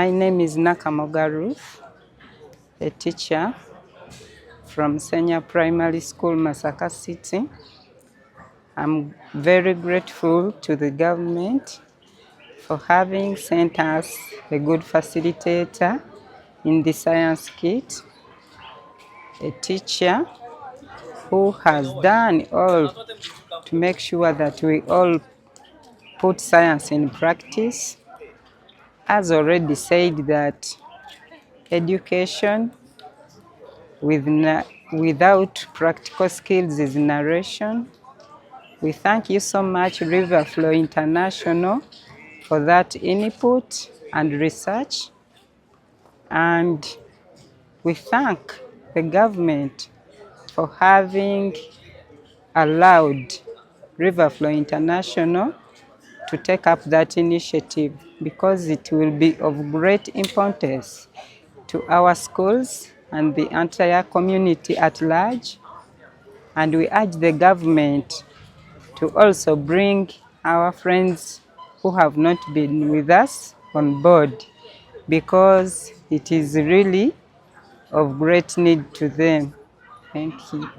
My name is Nakamoga Ruth, a teacher from Senior Primary School, Masaka City. I'm very grateful to the government for having sent us a good facilitator in the science kit, a teacher who has done all to make sure that we all put science in practice. Has already said that education without practical skills is narration. We thank you so much, Riverflow International, for that input and research. And we thank the government for having allowed Riverflow International to take up that initiative, because it will be of great importance to our schools and the entire community at large. And we urge the government to also bring our friends who have not been with us on board, because it is really of great need to them. Thank you.